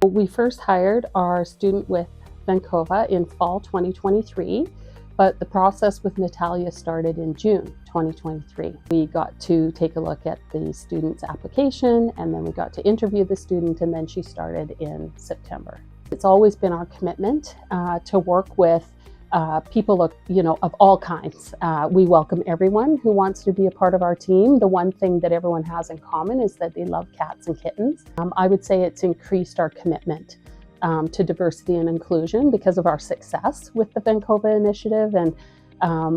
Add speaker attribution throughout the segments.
Speaker 1: We first hired our student with Vancouver in fall 2023, but the process with Natalia started in June 2023. We got to take a look at the student's application, and then we got to interview the student, and then she started in September. It's always been our commitment to work with people of all kinds. We welcome everyone who wants to be a part of our team. The one thing that everyone has in common is that they love cats and kittens. I would say it's increased our commitment to diversity and inclusion because of our success with the Vancouver initiative, and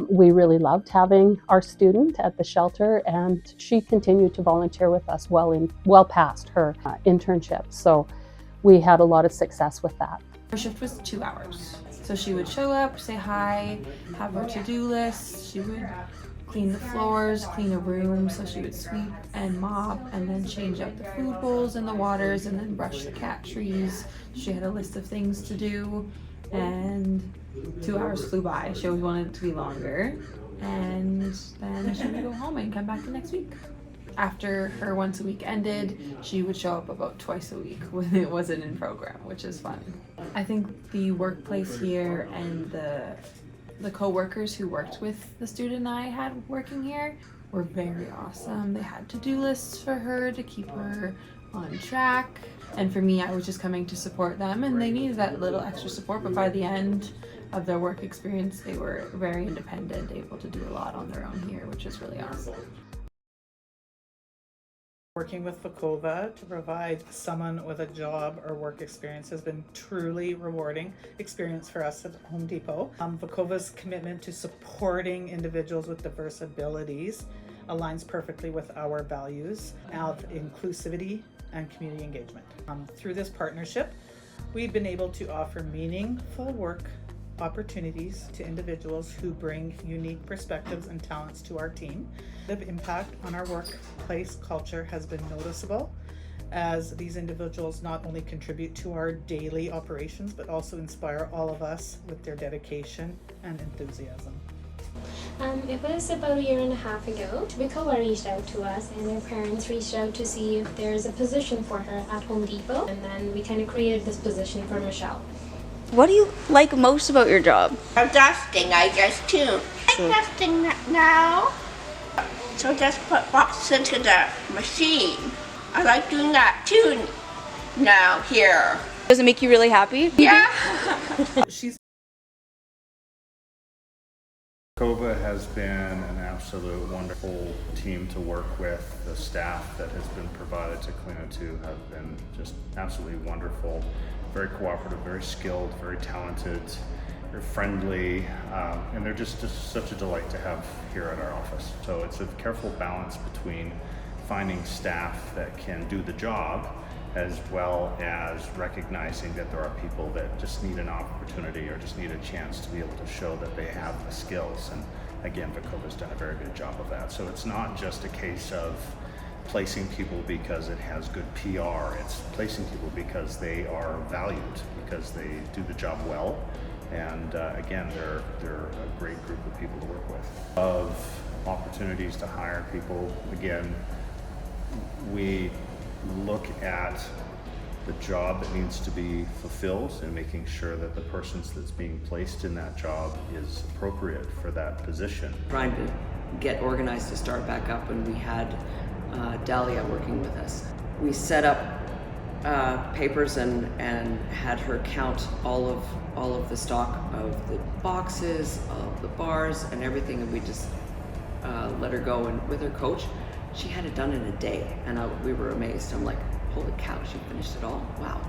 Speaker 1: we really loved having our student at the shelter, and she continued to volunteer with us well past her internship. So we had a lot of success with that.
Speaker 2: Her shift was 2 hours. So she would show up, say hi, have her to-do list. She would clean the floors, clean a room. So she would sweep and mop and then change out the food bowls and the waters and then brush the cat trees. She had a list of things to do, and 2 hours flew by. She always wanted it to be longer. And then she would go home and come back the next week. After her once a week ended, she would show up about twice a week when it wasn't in program, which is fun. I think the workplace here and the co-workers who worked with the student I had working here were very awesome. They had to-do lists for her to keep her on track. And for me, I was just coming to support them, and they needed that little extra support, but by the end of their work experience, they were very independent, able to do a lot on their own here, which is really awesome.
Speaker 3: Working with Vancouver to provide someone with a job or work experience has been truly rewarding experience for us at Home Depot. Vancouver's commitment to supporting individuals with diverse abilities aligns perfectly with our values of inclusivity and community engagement. Through this partnership, we've been able to offer meaningful work opportunities to individuals who bring unique perspectives and talents to our team. The impact on our workplace culture has been noticeable, as these individuals not only contribute to our daily operations, but also inspire all of us with their dedication and enthusiasm.
Speaker 4: It was about a year and a half ago. Vancouver reached out to us, and her parents reached out to see if there's a position for her at Home Depot, and then we kind of created this position for Michelle.
Speaker 5: What do you like most about your job?
Speaker 6: Dusting, I guess, too. I'm dusting now. So just put boxes into the machine. I like doing that too now here.
Speaker 5: Does it make you really happy?
Speaker 6: Yeah.
Speaker 7: Vancouver has been an absolute wonderful team to work with. The staff that has been provided to Clean It 2 have been just absolutely wonderful. Very cooperative, very skilled, very talented, very friendly, and they're just such a delight to have here at our office. So it's a careful balance between finding staff that can do the job, as well as recognizing that there are people that just need an opportunity or just need a chance to be able to show that they have the skills. And again, Vancouver's done a very good job of that. So it's not just a case of placing people because it has good PR. It's placing people because they are valued, because they do the job well. And again, they're a great group of people to work with. Of opportunities to hire people, again, we look at the job that needs to be fulfilled and making sure that the person that's being placed in that job is appropriate for that position.
Speaker 8: Trying to get organized to start back up, and we had Dahlia working with us. We set up papers and had her count all of the stock of the boxes, of the bars and everything, and we just let her go. And with her coach, she had it done in a day, and we were amazed. I'm like, holy cow, she finished it all? Wow.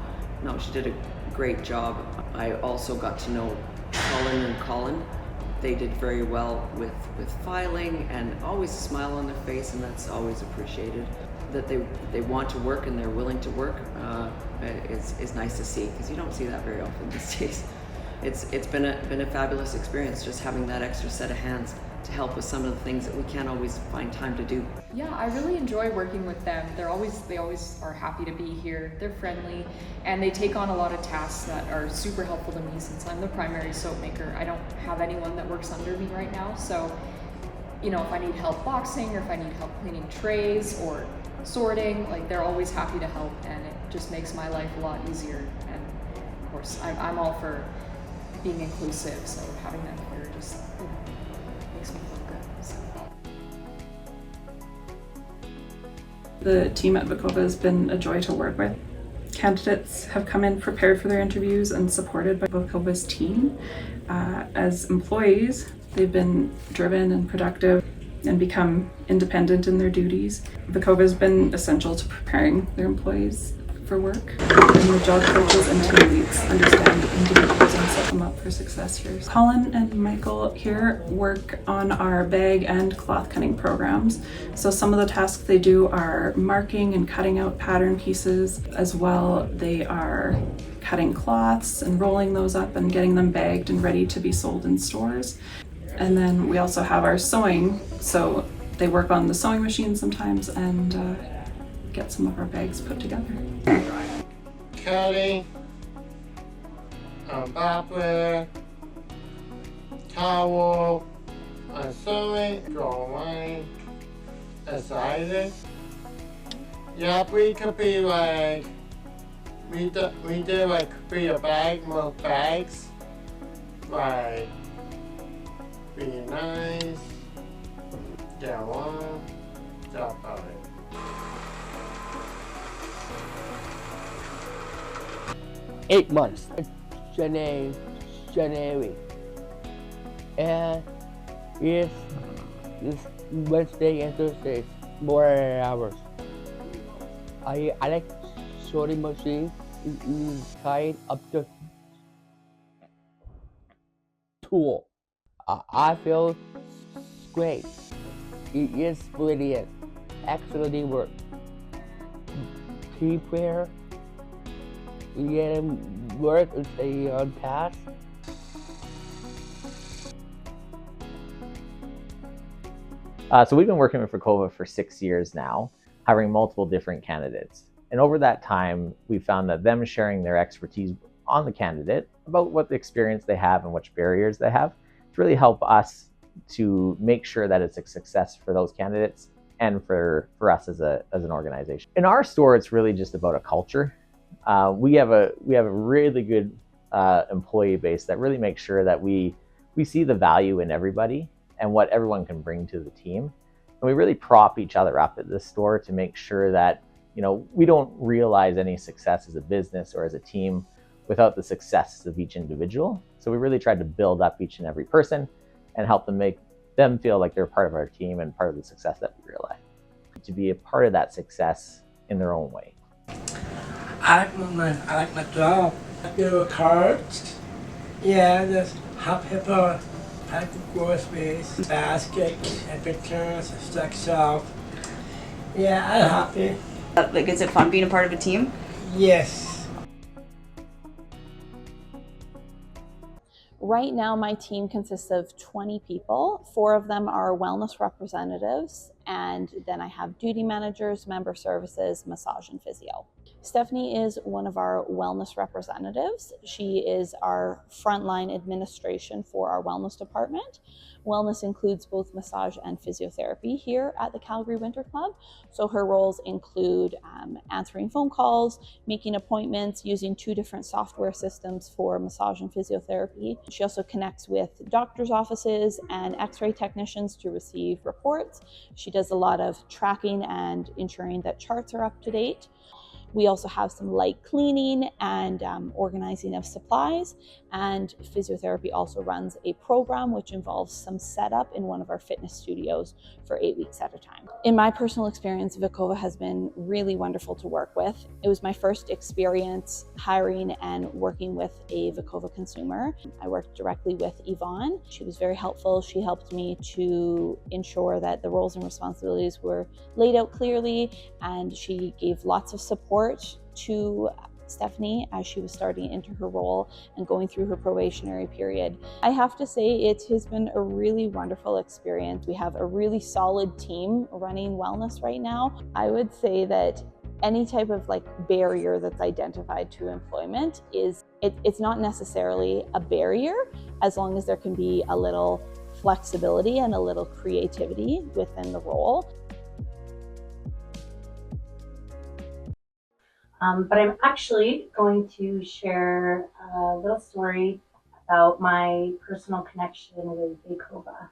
Speaker 8: No, she did a great job. I also got to know Colin and Colin. They did very well with filing, and always a smile on their face, and that's always appreciated. That they want to work and they're willing to work is nice to see, because you don't see that very often these days. It's been a fabulous experience, just having that extra set of hands to help with some of the things that we can't always find time to do.
Speaker 9: Yeah, I really enjoy working with them. They always are happy to be here. They're friendly, and they take on a lot of tasks that are super helpful to me, since I'm the primary soap maker. I don't have anyone that works under me right now, so if I need help boxing, or if I need help cleaning trays, or sorting, like they're always happy to help, and it just makes my life a lot easier. And of course, I'm all for being inclusive, so having them here just makes me feel good. So.
Speaker 10: The team at Vekova has been a joy to work with. Candidates have come in prepared for their interviews and supported by Vekova's team. As employees, they've been driven and productive and become independent in their duties. Vekova has been essential to preparing their employees for work, and the job coaches and team leads understand individuals and set them up for success here. Colin and Michael here work on our bag and cloth cutting programs. So some of the tasks they do are marking and cutting out pattern pieces. As well, they are cutting cloths and rolling those up and getting them bagged and ready to be sold in stores. And then we also have our sewing, so they work on the sewing machine sometimes and get some of our bags put together.
Speaker 11: Cutting, backware, towel, sewing, drawing, deciding. Yeah, we could be like, we do like be a bag, more bags, like be nice, get one, that's about it.
Speaker 12: Eight months, January, and it's Wednesday and Thursday, more hours. I like sorting machine, kind up the tool. I feel great. It is brilliant. Excellent work. Team player. Yeah, work and stay on task.
Speaker 13: So we've been working with Vekova for 6 years now, hiring multiple different candidates. And over that time, we found that them sharing their expertise on the candidate about what the experience they have and which barriers they have to really help us to make sure that it's a success for those candidates and for us as an organization. In our store, it's really just about a culture. We have a really good employee base that really makes sure that we see the value in everybody and what everyone can bring to the team. And we really prop each other up at this store to make sure that, we don't realize any success as a business or as a team without the success of each individual. So we really tried to build up each and every person and help them make them feel like they're part of our team and part of the success that we realize. To be a part of that success in their own way.
Speaker 11: I like my job. I do cards. Yeah, just help people pack the groceries, baskets, and pictures, stack shelf. Yeah, I'm happy.
Speaker 5: Like, is it fun being a part of a team?
Speaker 11: Yes.
Speaker 14: Right now, my team consists of 20 people. 4 of them are wellness representatives, and then I have duty managers, member services, massage, and physio. Stephanie is one of our wellness representatives. She is our frontline administration for our wellness department. Wellness includes both massage and physiotherapy here at the Calgary Winter Club. So her roles include answering phone calls, making appointments, using 2 different software systems for massage and physiotherapy. She also connects with doctors' offices and x-ray technicians to receive reports. She does a lot of tracking and ensuring that charts are up to date. We also have some light cleaning and organizing of supplies, and physiotherapy also runs a program which involves some setup in one of our fitness studios for 8 weeks at a time. In my personal experience, Vekova has been really wonderful to work with. It was my first experience hiring and working with a Vekova consumer. I worked directly with Yvonne. She was very helpful. She helped me to ensure that the roles and responsibilities were laid out clearly, and she gave lots of support to Stephanie as she was starting into her role and going through her probationary period. I have to say it has been a really wonderful experience. We have a really solid team running wellness right now. I would say that any type of barrier that's identified to employment it's not necessarily a barrier, as long as there can be a little flexibility and a little creativity within the role.
Speaker 15: But I'm actually going to share a little story about my personal connection with Vekova,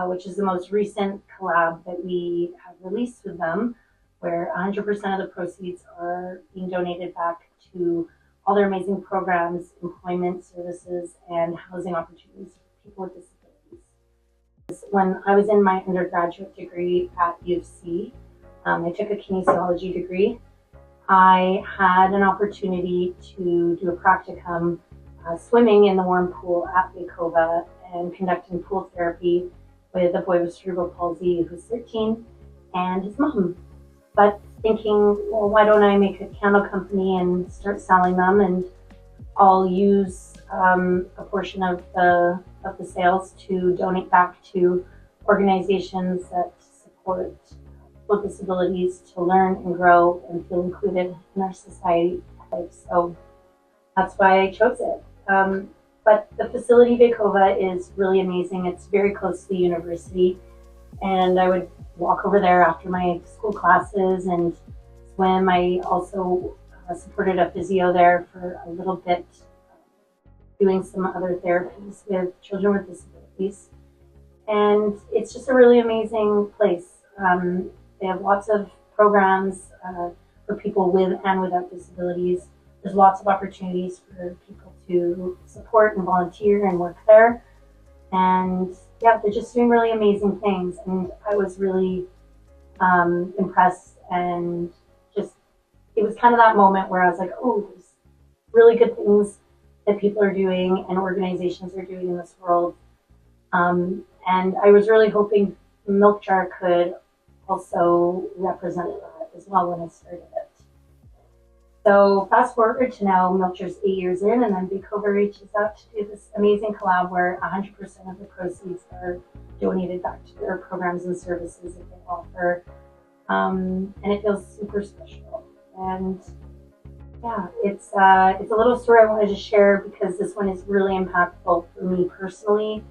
Speaker 15: which is the most recent collab that we have released with them, where 100% of the proceeds are being donated back to all their amazing programs, employment services, and housing opportunities for people with disabilities. When I was in my undergraduate degree at U of C, I took a kinesiology degree. I had an opportunity to do a practicum swimming in the warm pool at Vekova and conducting pool therapy with a boy with cerebral palsy who's 13 and his mom. But thinking, well, why don't I make a candle company and start selling them, and I'll use a portion of the sales to donate back to organizations that support people with disabilities to learn and grow and feel included in our society. So that's why I chose it. But the facility Vekova is really amazing. It's very close to the university, and I would walk over there after my school classes and swim. I also supported a physio there for a little bit, doing some other therapies with children with disabilities. And it's just a really amazing place. They have lots of programs for people with and without disabilities. There's lots of opportunities for people to support and volunteer and work there. And yeah, they're just doing really amazing things. And I was really impressed, and just, it was kind of that moment where I was like, oh, there's really good things that people are doing and organizations are doing in this world. And I was really hoping Milk Jar could also represent that as well when I started it. So fast forward to now, Milk Jar's 8 years in, and then Vekova reaches out to do this amazing collab where 100% of the proceeds are donated back to their programs and services that they offer. And it feels super special. And yeah, it's a little story I wanted to share because this one is really impactful for me personally,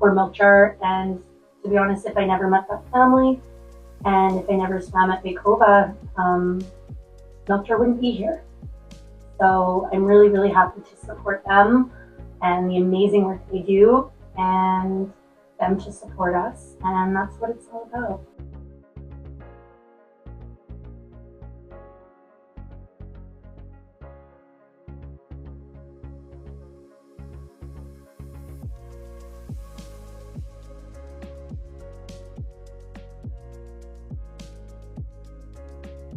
Speaker 15: for Milk Jar. And to be honest, if I never met that family, and if I never swam at Vekova, Milk Jar wouldn't be here. So I'm really, really happy to support them and the amazing work they do, and them to support us. And that's what it's all about.